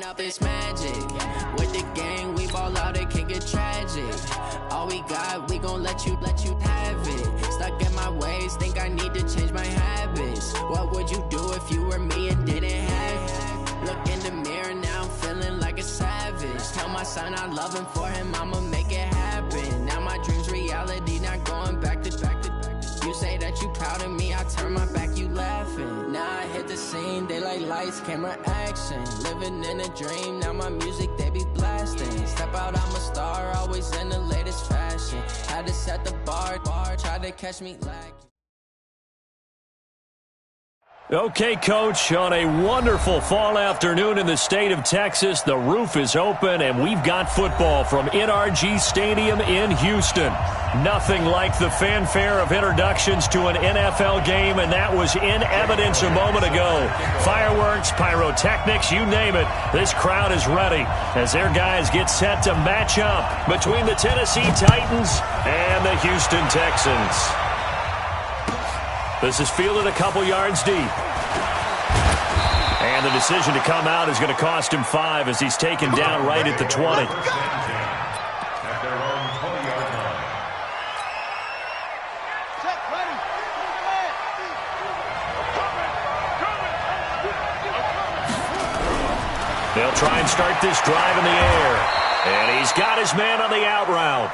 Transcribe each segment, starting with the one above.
Up it's magic. With the gang, we ball out, it can get tragic. All we got, we gon' let you have it. Stuck in my ways, think I need to change my habits. What would you do if you were me and didn't have it? Look in the mirror, now I'm feeling like a savage. Tell my son I love him, for him I'ma make it happen. Now my dream's reality, not going back to. You say that you proud of me, I turn my back, you laughing. Now I hit the scene, they like lights, camera, action. Living in a dream, now my music, they be blasting. Step out, I'm a star, always in the latest fashion. Had to set the bar, try to catch me lacking. Okay, Coach, on a wonderful fall afternoon in the state of Texas, the roof is open, and we've got football from NRG Stadium in Houston. Nothing like the fanfare of introductions to an NFL game, and that was in evidence a moment ago. Fireworks, pyrotechnics, you name it. This crowd is ready as their guys get set to match up between the Tennessee Titans and the Houston Texans. This is fielded a couple yards deep. And the decision to come out is going to cost him 5 as he's taken down right at the 20. They'll try and start this drive in the air. And he's got his man on the out route.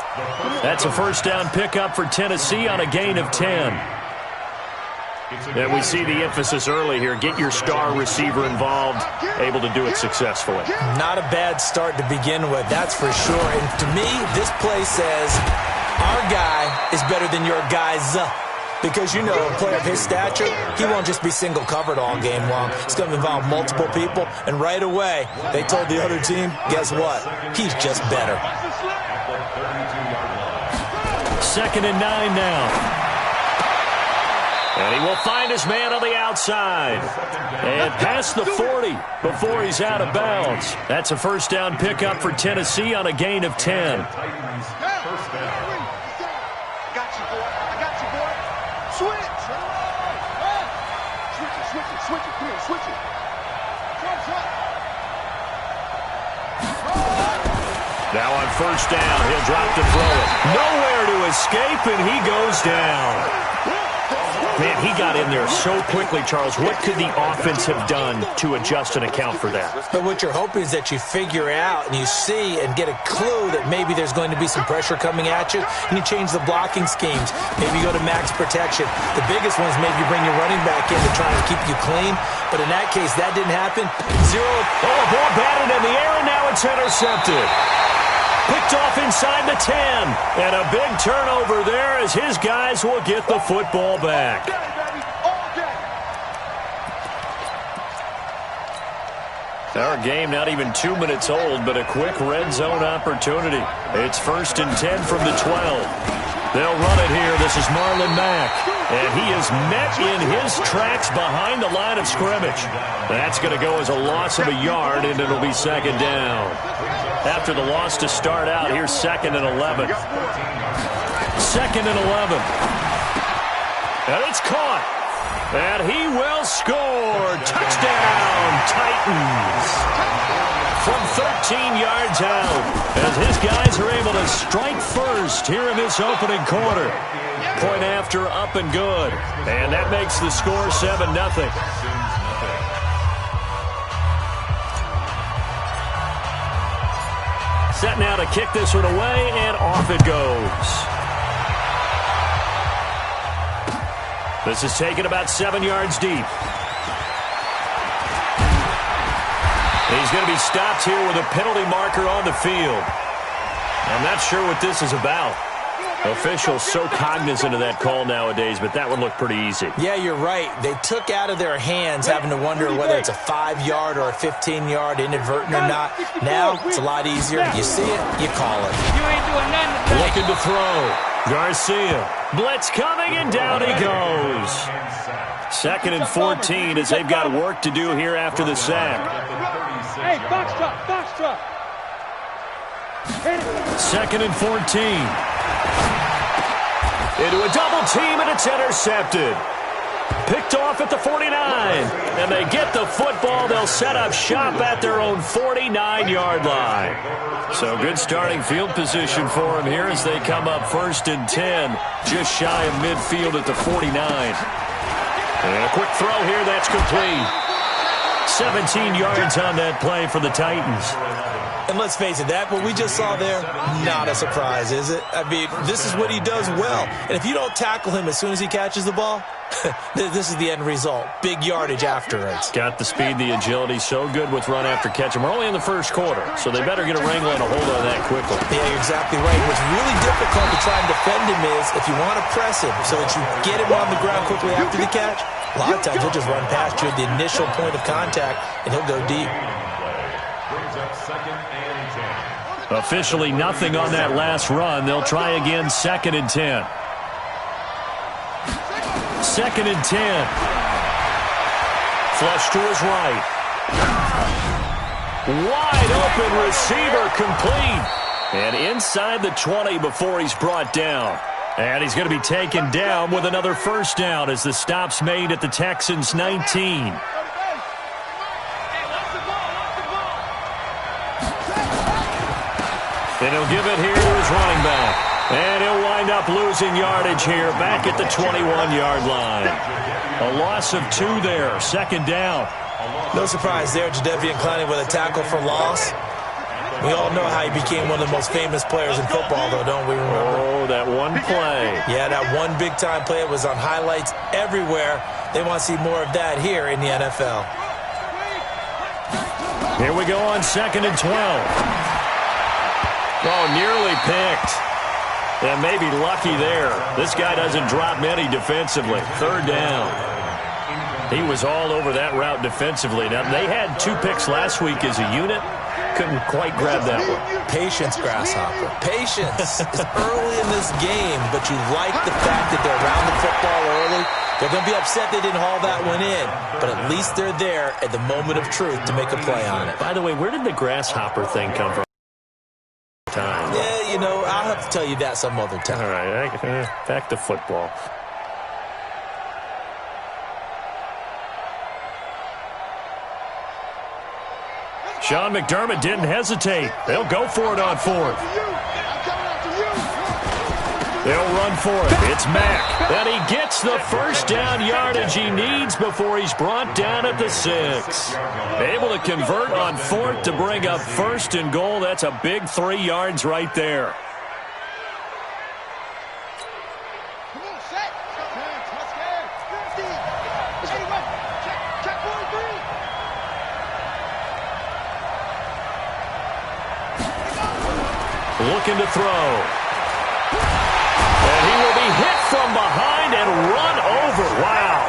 That's a first down pickup for Tennessee on a gain of 10. And we see the emphasis early here. Get your star receiver involved, able to do it successfully. Not a bad start to begin with, that's for sure. And to me, this play says our guy is better than your guys. Because, you know, a player of his stature, he won't just be single covered all game long. It's going to involve multiple people. And right away, they told the other team, guess what? He's just better. 2nd and 9 now. And he will find his man on the outside. And past the 40 before he's out of bounds. That's a first down pickup for Tennessee on a gain of 10. I got you, boy. Switch. Switch it. Come here, switch it. Now on first down, he'll drop to throw it. Nowhere to escape, and he goes down. Man, he got in there so quickly, Charles. What could the offense have done to adjust and account for that? But what you're hoping is that you figure out and you see and get a clue that maybe there's going to be some pressure coming at you, and you change the blocking schemes. Maybe you go to max protection. The biggest one is maybe you bring your running back in to try and keep you clean. But in that case, that didn't happen. Oh, a ball batted in the air, and now it's intercepted. Picked off inside the 10. And a big turnover there as his guys will get the football back. Our game not even 2 minutes old, but a quick red zone opportunity. It's 1st and 10 from the 12. They'll run it here. This is Marlon Mack. And he is met in his tracks behind the line of scrimmage. That's going to go as a loss of a yard, and it'll be 2nd down. After the loss to start out, here's 2nd and 11. 2nd and 11. And it's caught. And he will score. Touchdown, Titans. From 13 yards out, as his guys are able to strike first here in this opening quarter. Point after, up and good. And that makes the score 7-0. Set now to kick this one away, and off it goes. This is taken about 7 yards deep. He's going to be stopped here with a penalty marker on the field. I'm not sure what this is about. Officials so cognizant of that call nowadays, but that would look pretty easy. Yeah, you're right. They took out of their hands having to wonder whether it's a 5-yard or a 15-yard inadvertent or not. Now, it's a lot easier. You see it, you call it. You ain't doing nothing. Looking to throw. Garcia. Blitz coming, and down he goes. 2nd and 14 as they've got work to do here after the sack. Hey, box drop. 2nd and 14. Into a double team, and it's intercepted. Picked off at the 49, and they get the football. They'll set up shop at their own 49-yard line. So good starting field position for them here as they come up 1st and 10, just shy of midfield at the 49. And a quick throw here, that's complete. 17 yards on that play for the Titans. And let's face it, that what we just saw there, not a surprise, is it? I mean, this is what he does well. And if you don't tackle him as soon as he catches the ball, this is the end result. Big yardage afterwards. Got the speed, the agility, so good with run after catch. And we're only in the first quarter, so they better get a wrangle and a hold on that quickly. Yeah, you're exactly right. What's really difficult to try and defend him is if you want to press him so that you get him on the ground quickly after the catch, a lot of times he'll just run past you at the initial point of contact, and he'll go deep. Officially nothing on that last run. They'll try again, 2nd and 10. 2nd and 10. Flush to his right. Wide open receiver, complete. And inside the 20 before he's brought down. And he's going to be taken down with another first down as the stop's made at the Texans' 19. And he'll give it here to his running back. And he'll wind up losing yardage here back at the 21-yard line. A loss of 2 there, 2nd down. No surprise there, Jadeveon Clowney with a tackle for loss. We all know how he became one of the most famous players in football, though, don't we remember? Oh, that one play. Yeah, that one big-time play. It was on highlights everywhere. They want to see more of that here in the NFL. Here we go on 2nd and 12. Oh, nearly picked. And maybe lucky there. This guy doesn't drop many defensively. 3rd down. He was all over that route defensively. Now, they had 2 picks last week as a unit. Couldn't quite grab that one. Patience, Grasshopper. Patience. It's early in this game, but you like the fact that they're around the football early. They're going to be upset they didn't haul that one in, but at least they're there at the moment of truth to make a play on it. By the way, where did the Grasshopper thing come from? Yeah, you know, I'll have to tell you that some other time. All right, back to football. Sean McDermott didn't hesitate. They'll go for it on 4th. They'll run for it. It's Mack. And he gets the first down yardage he needs before he's brought down at the 6. Able to convert on 4th to bring up 1st and goal. That's a big 3 yards right there. Looking to throw. And he will be hit from behind and run over. Wow.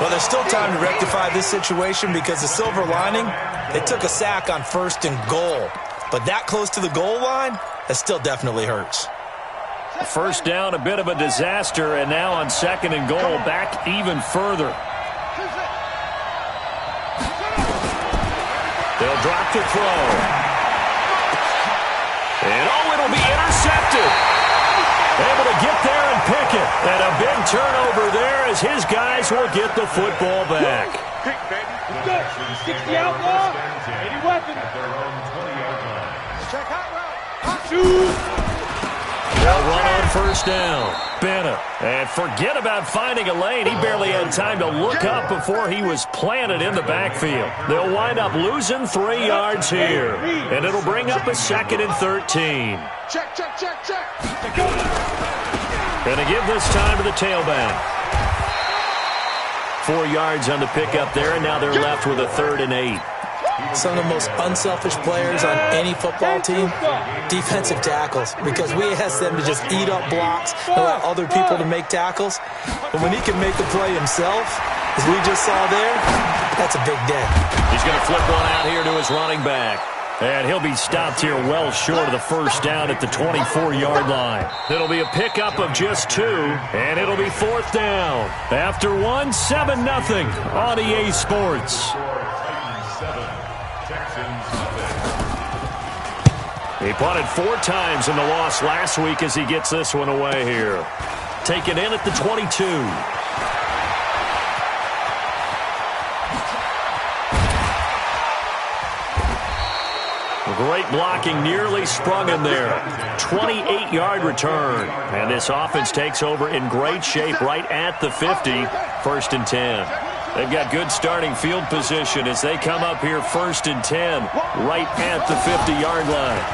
Well, there's still time to rectify this situation because the silver lining, they took a sack on 1st and goal. But that close to the goal line, that still definitely hurts. First down, a bit of a disaster, and now on 2nd and goal, back even further. They'll drop to throw. And, oh, it'll be intercepted. Able to get there and pick it. And a big turnover there as his guys will get the football back. Pick, baby. Let's go. 60 outlaw. Any weapon. Check out route. Shoot. They'll run on first down. Bennett. And forget about finding a lane. He barely had time to look up before he was planted in the backfield. They'll wind up losing 3 yards here. And it'll bring up a 2nd and 13. Check, check, check, check. Going to give this time to the tailback. 4 yards on the pickup there, and now they're left with a 3rd and 8. Some of the most unselfish players on any football team, defensive tackles, because we ask them to just eat up blocks, allow other people to make tackles. But when he can make the play himself, as we just saw there, that's a big day. He's going to flip one out here to his running back. And he'll be stopped here well short of the first down at the 24-yard line. It'll be a pickup of just 2, and it'll be 4th down. After 1, 7-0 on EA Sports. He punted 4 times in the loss last week as he gets this one away here. taken in at the 22. Great blocking, nearly sprung in there. 28-yard return. And this offense takes over in great shape right at the 50, first and 10. They've got good starting field position as they come up here first and 10, right at the 50-yard line.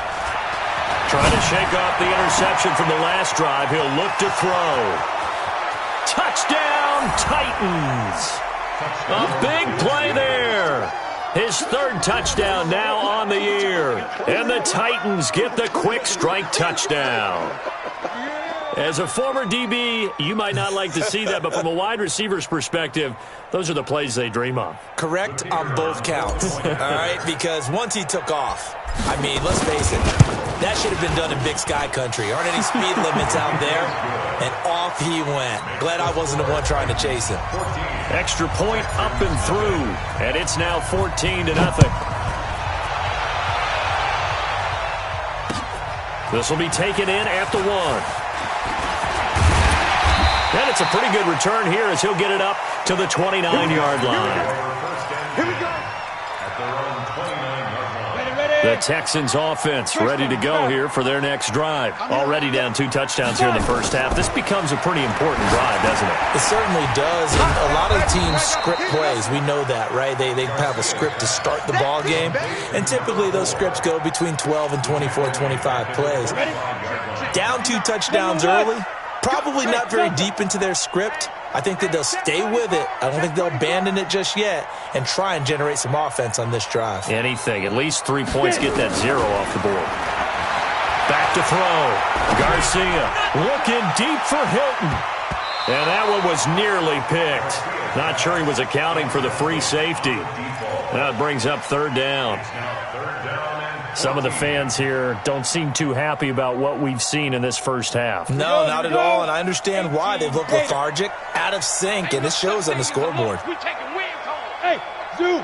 Trying to shake off the interception from the last drive. He'll look to throw. Touchdown, Titans. A big play there. His third touchdown now on the year. And the Titans get the quick strike touchdown. As a former DB, you might not like to see that, but from a wide receiver's perspective, those are the plays they dream of. Correct on both counts, all right? Because once he took off, I mean, let's face it, that should have been done in Big Sky country. Aren't any speed limits out there? And off he went. Glad I wasn't the one trying to chase him. Extra point up and through, and it's now 14-0. This will be taken in at the 1. And it's a pretty good return here as he'll get it up to the 29-yard line. Here we go. The Texans offense ready to go here for their next drive. Already down 2 touchdowns here in the first half. This becomes a pretty important drive, doesn't it? It certainly does. And a lot of teams script plays. We know that, right? They have a script to start the ball game. And typically those scripts go between 12 and 24, 25 plays. Down 2 touchdowns early. Probably not very deep into their script. I think that they'll stay with it. I don't think they'll abandon it just yet and try and generate some offense on this drive. Anything. At least 3 points. Get that 0 off the board. Back to throw. Garcia looking deep for Hilton. And that one was nearly picked. Not sure he was accounting for the free safety. That brings up 3rd down. Some of the fans here don't seem too happy about what we've seen in this first half. No, not at all, and I understand why. They've looked lethargic, out of sync, and it shows on the scoreboard. Hey, Zoo.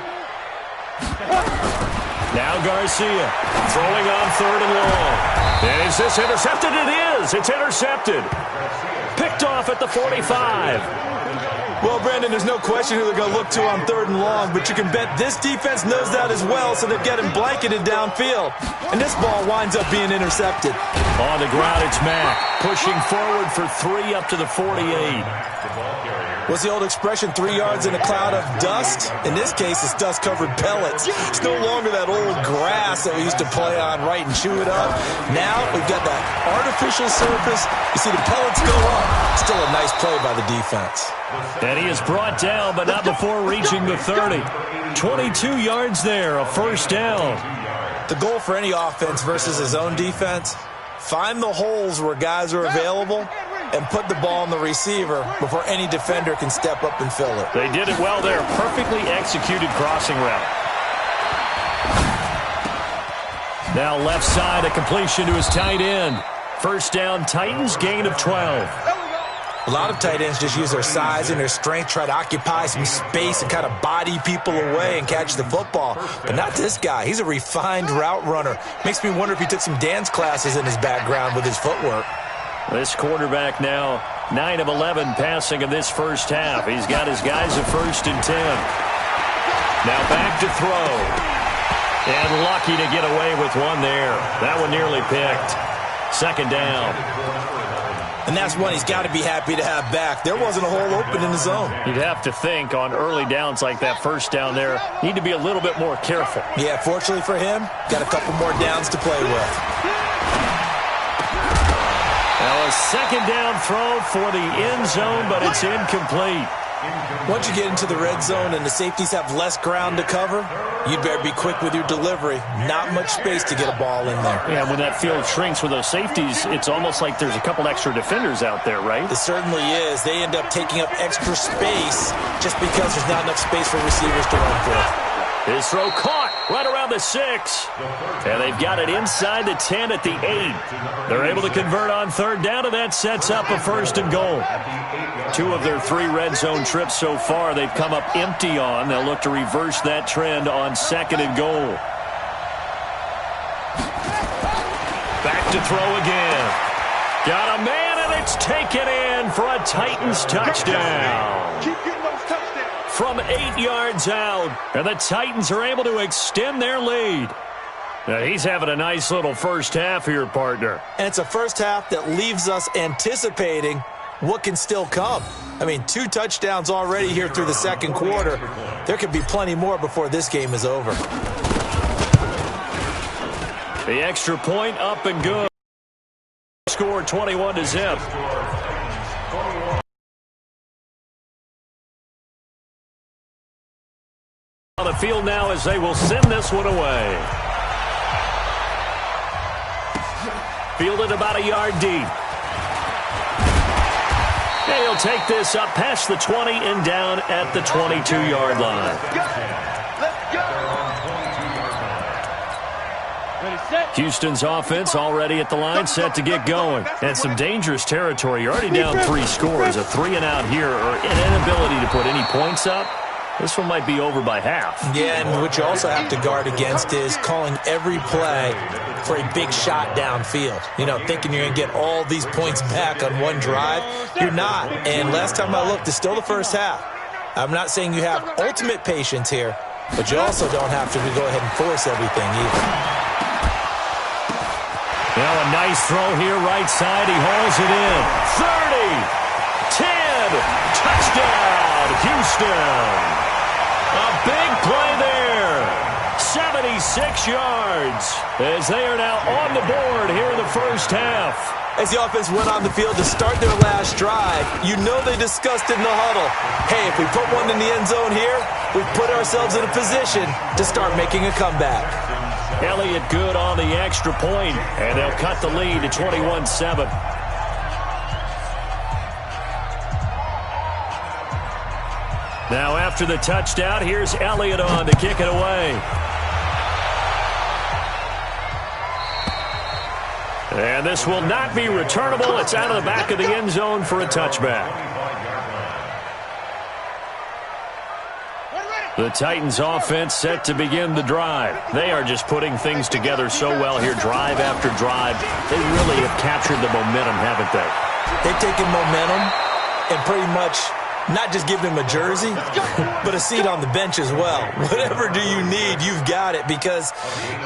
Now Garcia throwing on 3rd and long. And is this intercepted? It is. It's intercepted. Picked off at the 45. Well, Brandon, there's no question who they're going to look to on 3rd and long, but you can bet this defense knows that as well, so they're getting blanketed downfield. And this ball winds up being intercepted. On the ground, it's Mack pushing forward for 3 up to the 48. What's the old expression, 3 yards in a cloud of dust? In this case, it's dust-covered pellets. It's no longer that old grass that we used to play on, right, and chew it up. Now we've got that artificial surface. You see the pellets go up. Still a nice play by the defense. And he is brought down, but not before reaching the 30. 22 yards there, a first down. The goal for any offense versus his own defense, find the holes where guys are available and put the ball on the receiver before any defender can step up and fill it. They did it well there. Perfectly executed crossing route. Now left side, a completion to his tight end. First down, Titans, gain of 12. A lot of tight ends just use their size and their strength, try to occupy some space and kind of body people away and catch the football. But not this guy. He's a refined route runner. Makes me wonder if he took some dance classes in his background with his footwork. This quarterback now 9 of 11 passing in this first half. He's got his guys at 1st and 10. Now back to throw. And lucky to get away with one there. That one nearly picked. 2nd down. And that's one he's got to be happy to have back. There wasn't a hole open in the zone. You'd have to think on early downs like that first down there, need to be a little bit more careful. Yeah, fortunately for him, got a couple more downs to play with. Now a 2nd down throw for the end zone, but it's incomplete. Once you get into the red zone and the safeties have less ground to cover, you'd better be quick with your delivery. Not much space to get a ball in there. Yeah, when that field shrinks with those safeties, it's almost like there's a couple extra defenders out there, right? It certainly is. They end up taking up extra space just because there's not enough space for receivers to run for. His throw caught right around the 6. And they've got it inside the 10 at the 8. They're able to convert on 3rd down, and that sets up a 1st and goal. 2 of their 3 red zone trips so far they've come up empty on. They'll look to reverse that trend on 2nd and goal. Back to throw again. Got a man And it's taken in for a Titans touchdown. Keep getting those touchdowns. From 8 yards out, and the Titans are able to extend their lead. Now, he's having a nice little first half here, partner. And it's a first half that leaves us anticipating what can still come. I mean, 2 touchdowns already here through the second quarter. There could be plenty more before this game is over. The extra point up and good. Score 21-0. On the field now as they will send this one away. Fielded about a yard deep. And he'll take this up past the 20 and down at the 22-yard line. Houston's offense already at the line, set to get going. And some dangerous territory. You're already down 3 scores. A 3-and-out here, or an inability to put any points up. This one might be over by half. Yeah, and what you also have to guard against is calling every play for a big shot downfield. You know, thinking you're going to get all these points back on one drive. You're not. And last time I looked, it's still the first half. I'm not saying you have ultimate patience here, but you also don't have to go ahead and force everything either. Now a nice throw here, right side. He hauls it in. 30, 10, touchdown, Houston. A big play there. 76 yards as they are now on the board here in the first half. As the offense went on the field to start their last drive, you know they discussed in the huddle, hey, if we put one in the end zone here, we've put ourselves in a position to start making a comeback. Elliott good on the extra point, and they'll cut the lead to 21-7. Now after the touchdown, here's Elliott on to kick it away. And this will not be returnable. It's out of the back of the end zone for a touchback. The Titans offense set to begin the drive. They are just putting things together so well here, drive after drive. They really have captured the momentum, haven't they? They've taken momentum and pretty much not just give him a jersey, but a seat on the bench as well. Whatever do you need, you've got it, because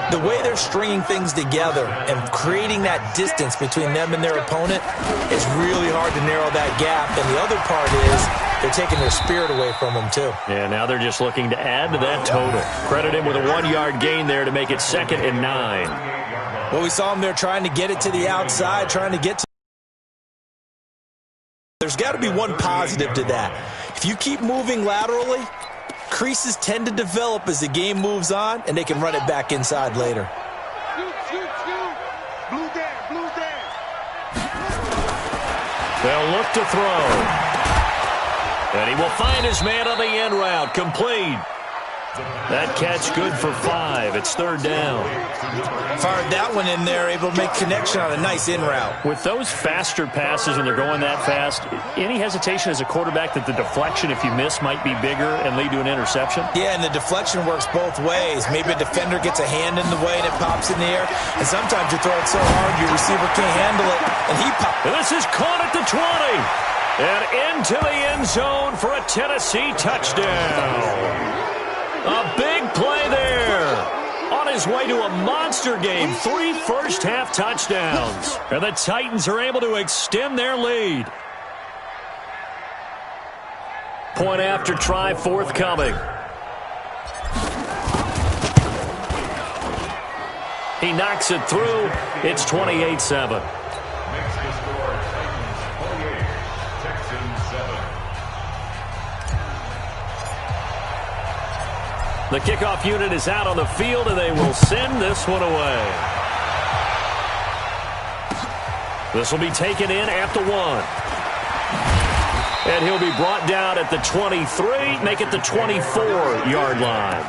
the way they're stringing things together and creating that distance between them and their opponent, it's really hard to narrow that gap. And the other part is they're taking their spirit away from them, too. Yeah, now they're just looking to add to that total. Credit him with a 1-yard gain there to make it 2nd and 9. Well, we saw him there trying to get it to the outside, trying to get to. There's got to be one positive to that. If you keep moving laterally, creases tend to develop as the game moves on, and they can run it back inside later. Blue down. They'll look to throw. And he will find his man on the end route. Complete. That catch good for 5. It's 3rd down. Fired that one in there, able to make connection on a nice in route. With those faster passes when they're going that fast, any hesitation as a quarterback that the deflection, if you miss, might be bigger and lead to an interception? Yeah, and the deflection works both ways. Maybe a defender gets a hand in the way and it pops in the air. And sometimes you throw it so hard your receiver can't handle it, and he pops. And this is caught at the 20. And into the end zone for a Tennessee touchdown. A big play there. On his way to a monster game, 3 first-half touchdowns. And the Titans are able to extend their lead. Point after try forthcoming. He knocks it through. It's 28-7. The kickoff unit is out on the field, and they will send this one away. This will be taken in at the 1. And he'll be brought down at the 23, make it the 24-yard line.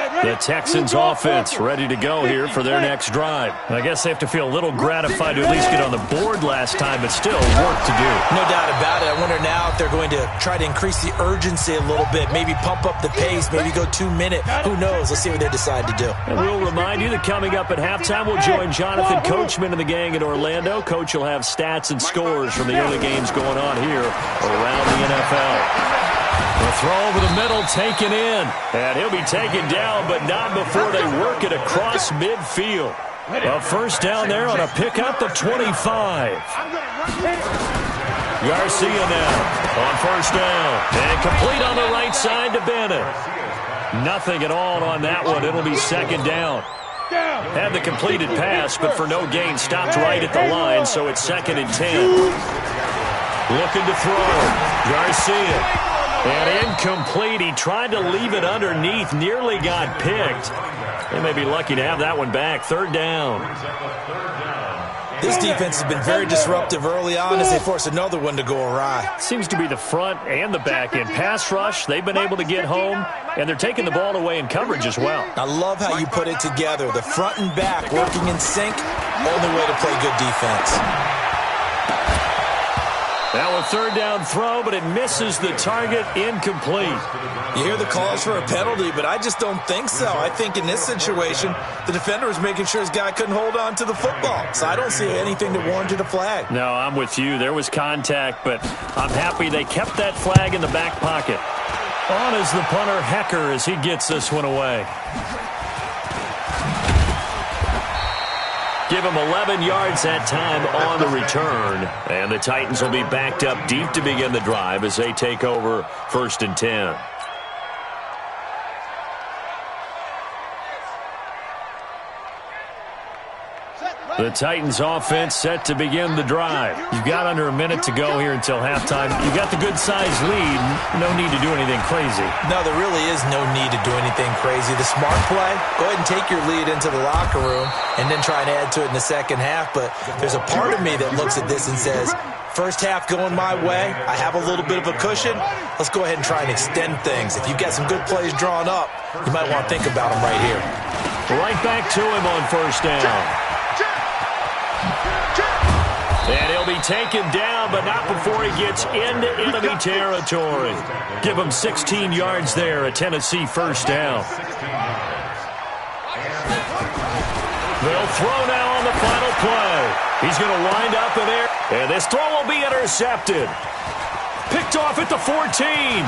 The Texans offense ready to go here for their next drive. I guess they have to feel a little gratified to at least get on the board last time, but still work to do. No doubt about it. I wonder now if they're going to try to increase the urgency a little bit, maybe pump up the pace, maybe go 2 minute. Who knows? Let's see what they decide to do. And we'll remind you that coming up at halftime, we'll join Jonathan Coachman and the gang in Orlando. Coach will have stats and scores from the early games going on here around the NFL. The throw over the middle, taken in. And he'll be taken down, but not before they work it across midfield. A first down there on a pickup of 25. Garcia now on first down. And complete on the right side to Bennett. Nothing at all on that one. It'll be second down. Had the completed pass, but for no gain, stopped right at the line, so it's 2nd and 10. Looking to throw. Garcia. And incomplete. He tried to leave it underneath. Nearly got picked. They may be lucky to have that one back. 3rd down. This defense has been very disruptive early on as they force another one to go awry. Seems to be the front and the back end. Pass rush, they've been able to get home, and they're taking the ball away in coverage as well. I love how you put it together. The front and back working in sync. Only way to play good defense. Now a 3rd down throw, but it misses the target. Incomplete. You hear the calls for a penalty, but I just don't think so. I think in this situation, the defender was making sure his guy couldn't hold on to the football. So I don't see anything that warranted a flag. No, I'm with you. There was contact, but I'm happy they kept that flag in the back pocket. On is the punter, Hecker, as he gets this one away. Give him 11 yards that time on the return. And the Titans will be backed up deep to begin the drive as they take over 1st and 10. The Titans offense set to begin the drive. You've got under a minute to go here until halftime. You've got the good-sized lead. No need to do anything crazy. No, there really is no need to do anything crazy. The smart play, go ahead and take your lead into the locker room and then try and add to it in the second half. But there's a part of me that looks at this and says, first half going my way, I have a little bit of a cushion. Let's go ahead and try and extend things. If you've got some good plays drawn up, you might want to think about them right here. Right back to him on first down. And he'll be taken down, but not before he gets into enemy territory. Give him 16 yards there, a Tennessee first down. They'll throw now on the final play. He's going to wind up in there, and this throw will be intercepted. Picked off at the 14.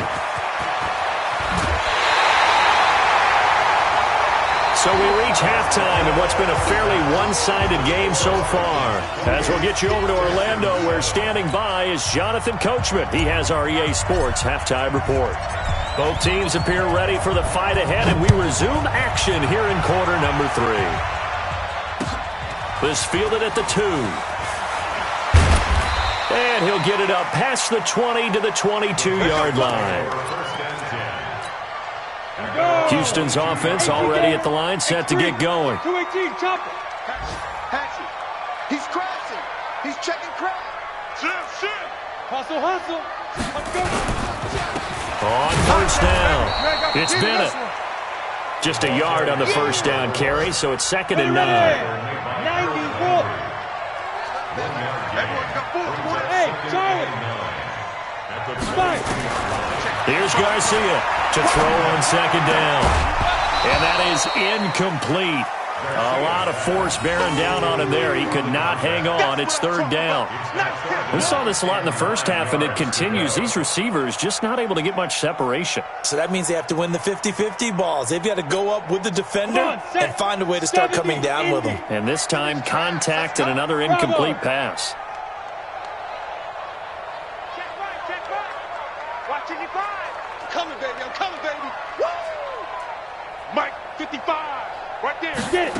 So we reach halftime in what's been a fairly one-sided game so far. As we'll get you over to Orlando, where standing by is Jonathan Coachman. He has our EA Sports halftime report. Both teams appear ready for the fight ahead, and we resume action here in quarter number 3. This fielded at the 2. And he'll get it up past the 20 to the 22-yard line. Houston's offense already at the line, set to get going. 218, chopper. Hatchet. He's crashing. He's checking crack. Shit. Hustle. On first down, it's Bennett. Just a yard on the first down carry, so it's 2nd and 9. 94. Hey, Charlie. Spike. Here's Garcia to throw on 2nd down. And that is incomplete. A lot of force bearing down on him there. He could not hang on. It's 3rd down. We saw this a lot in the first half, and it continues. These receivers just not able to get much separation. So that means they have to win the 50-50 balls. They've got to go up with the defender and find a way to start coming down with them. And this time, contact and another incomplete pass. I'm coming, baby. Woo! Mike, 55. Right there. Get it.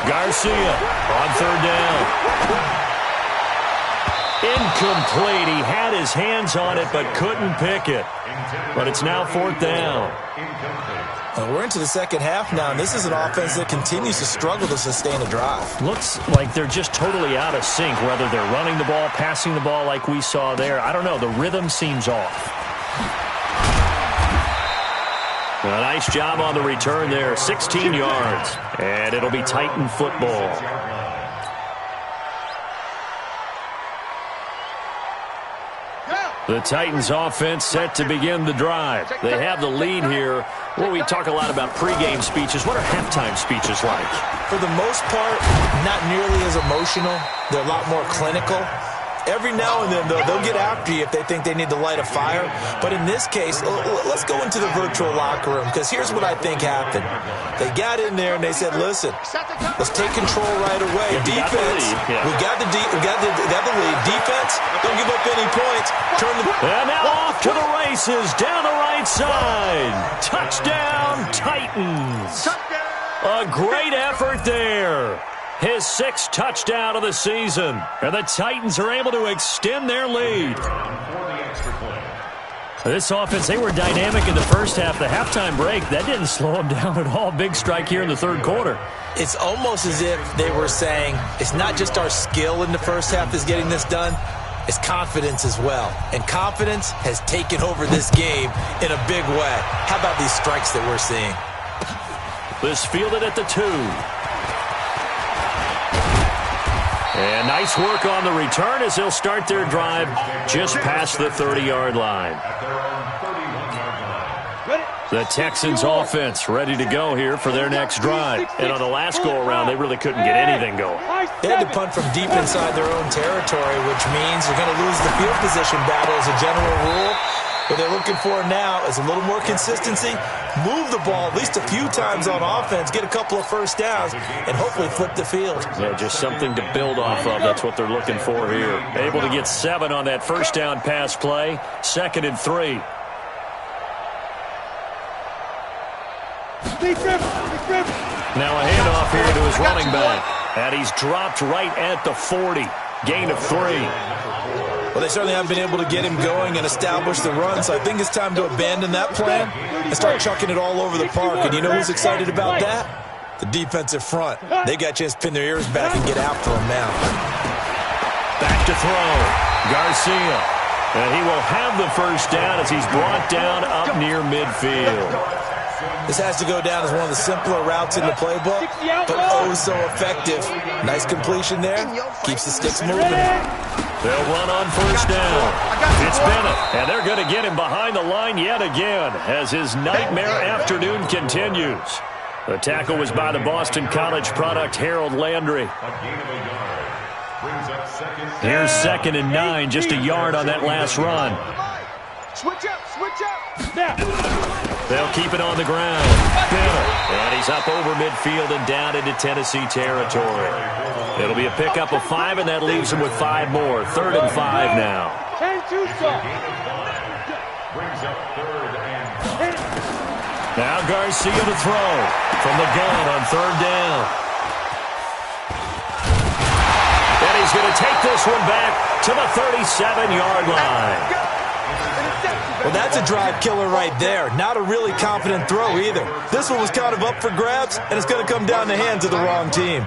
Garcia on 3rd down. Incomplete. He had his hands on it but couldn't pick it. But it's now 4th down. And we're into the second half now, and this is an offense that continues to struggle to sustain a drive. Looks like they're just totally out of sync, whether they're running the ball, passing the ball like we saw there. I don't know. The rhythm seems off. A nice job on the return there, 16 yards. And it'll be Titan football. The Titans offense set to begin the drive. They have the lead here. Well, we talk a lot about pregame speeches. What are halftime speeches like? For the most part, not nearly as emotional. They're a lot more clinical. Every now and then, though, they'll get after you if they think they need to light a fire. But in this case, let's go into the virtual locker room, because here's what I think happened. They got in there and they said, listen, let's take control right away. Defense, we got the lead. Defense, don't give up any points. And now off to the races, down the right side. Touchdown, Titans. A great effort there. His 6th touchdown of the season. And the Titans are able to extend their lead. This offense, they were dynamic in the first half. The halftime break, that didn't slow them down at all. Big strike here in the third quarter. It's almost as if they were saying, it's not just our skill in the first half that's getting this done. It's confidence as well. And confidence has taken over this game in a big way. How about these strikes that we're seeing? This fielded at the 2. And nice work on the return as they'll start their drive just past the 30-yard line. The Texans offense ready to go here for their next drive. And on the last go-around, they really couldn't get anything going. They had to punt from deep inside their own territory, which means they're going to lose the field position battle as a general rule. What they're looking for now is a little more consistency, move the ball at least a few times on offense, get a couple of first downs, and hopefully flip the field. Yeah, just something to build off of. That's what they're looking for here. Able to get 7 on that first down pass play. 2nd and 3. Now a handoff here to his running back. And he's dropped right at the 40. Gain of 3. Well, they certainly haven't been able to get him going and establish the run, so I think it's time to abandon that plan and start chucking it all over the park. And you know who's excited about that? The defensive front. They got a chance to pin their ears back and get after him now. Back to throw. Garcia. And he will have the first down as he's brought down up near midfield. This has to go down as one of the simpler routes in the playbook, but oh so effective. Nice completion there. Keeps the sticks moving. They'll run on first down. It's Bennett, and they're going to get him behind the line yet again as his nightmare afternoon continues. The tackle was by the Boston College product, Harold Landry. Here's 2nd and 9, just a yard on that last run. Switch up. They'll keep it on the ground. Bennett, and he's up over midfield and down into Tennessee territory. It'll be a pickup of 5, and that leaves him with 5 more. 3rd and 5 now. Now Garcia to throw from the gun on 3rd down. And he's going to take this one back to the 37-yard line. Well, that's a drive killer right there. Not a really confident throw either. This one was kind of up for grabs, and it's going to come down the hands of the wrong team.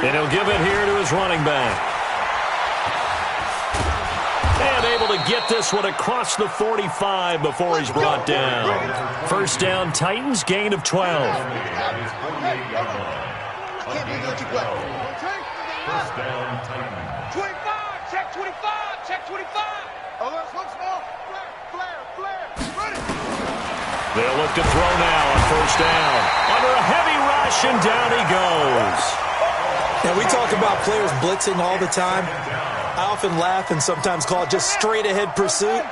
And he'll give it here to his running back. And able to get this one across the 45 before he's brought down. First down, Titans, gain of 12. First down, Titans. 25, check 25, check 25. Oh, let's look small. Flare. Ready. They'll look to throw now on first down. Under a heavy rush, and down he goes. Now, we talk about players blitzing all the time. I often laugh and sometimes call it just straight-ahead pursuit.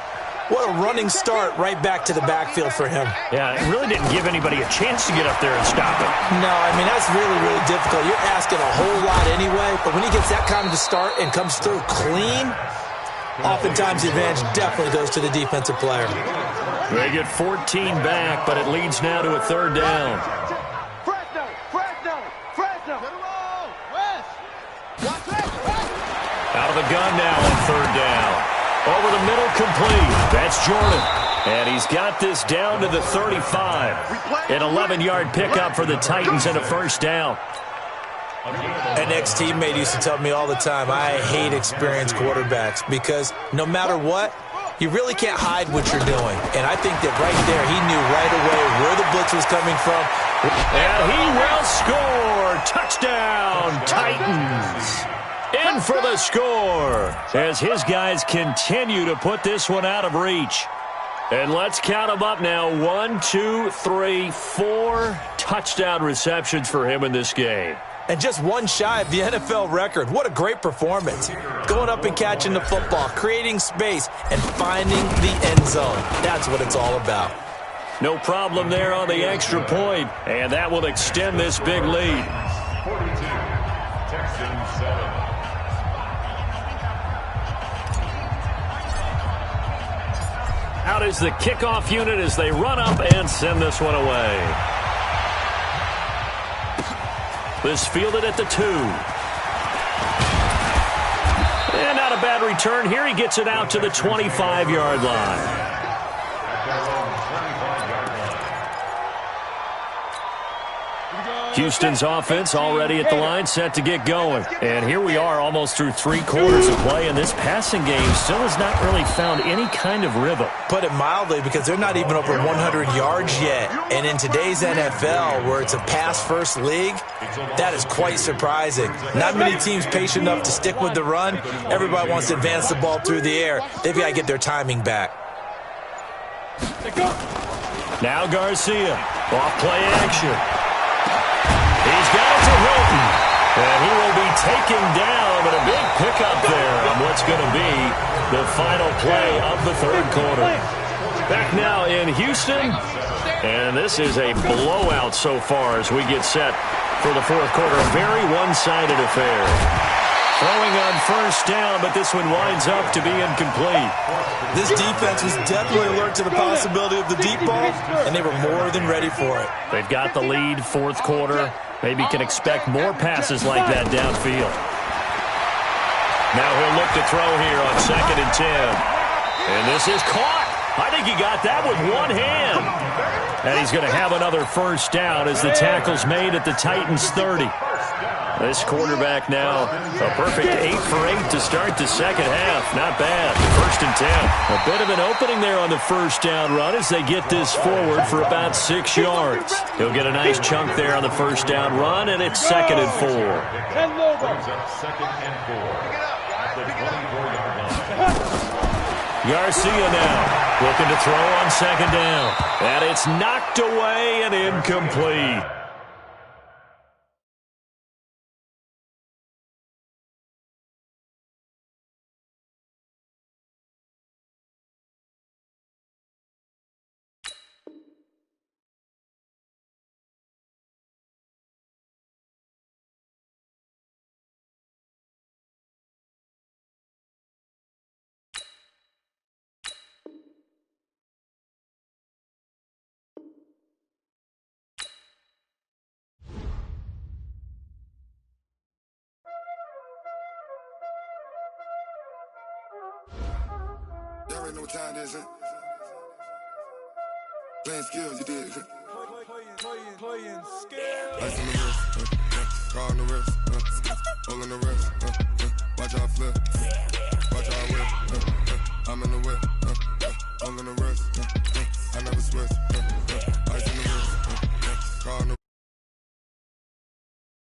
What a running start right back to the backfield for him. Yeah, it really didn't give anybody a chance to get up there and stop it. No, I mean, that's really, really difficult. You're asking a whole lot anyway, but when he gets that kind of a start and comes through clean, oftentimes the advantage definitely goes to the defensive player. They get 14 back, but it leads now to a 3rd down. Fresno. West. Out of the gun now on 3rd down. Over the middle, complete. That's Jordan. And he's got this down to the 35. An 11-yard pickup for the Titans and a first down. An ex-teammate used to tell me all the time, I hate experienced quarterbacks because no matter what, You really can't hide what you're doing. And I think that right there, he knew right away where the blitz was coming from. And he will score. Touchdown, Titans. In for the score as his guys continue to put this one out of reach. And let's count them up now. 1, 2, 3, 4 touchdown receptions for him in this game. And just one shy of the NFL record. What a great performance. Going up and catching the football, creating space, and finding the end zone. That's what it's all about. No problem there on the extra point, and that will extend this big lead. 42, Texans 7. Out is the kickoff unit as they run up and send this one away. This fielded at the 2. And not a bad return here. He gets it out to the 25-yard line. Houston's offense already at the line, set to get going. And here we are almost through 3 quarters of play, and this passing game still has not really found any kind of rhythm. Put it mildly, because they're not even over 100 yards yet. And in today's NFL, where it's a pass-first league, that is quite surprising. Not many teams patient enough to stick with the run. Everybody wants to advance the ball through the air. They've got to get their timing back. Now Garcia, off play action. He's got it to Hilton, and he will be taken down, but a big pickup there on what's going to be the final play of the third quarter. Back now in Houston, and this is a blowout so far as we get set for the fourth quarter. A very one-sided affair. Throwing on first down, but this one winds up to be incomplete. This defense was definitely alert to the possibility of the deep ball, and they were more than ready for it. They've got the lead, fourth quarter. Maybe can expect more passes like that downfield. Now he'll look to throw here on 2nd and 10. And this is caught. I think he got that with one hand. And he's going to have another first down as the tackle's made at the Titans 30. This quarterback now, a perfect 8 for 8 to start the second half. Not bad. 1st and 10. A bit of an opening there on the first down run as they get this forward for about 6 yards. He'll get a nice chunk there on the first down run, and it's 2nd and 4. Brings up 2nd and 4 at the 24-yard line. Garcia now looking to throw on 2nd down. And it's knocked away and incomplete. Y'all already know what time it is, huh? Playing skills, you did. Playing skills. Ice on the wrist, car on the wrist, hole on the wrist, watch out flip, watch out whip, I'm in the whip,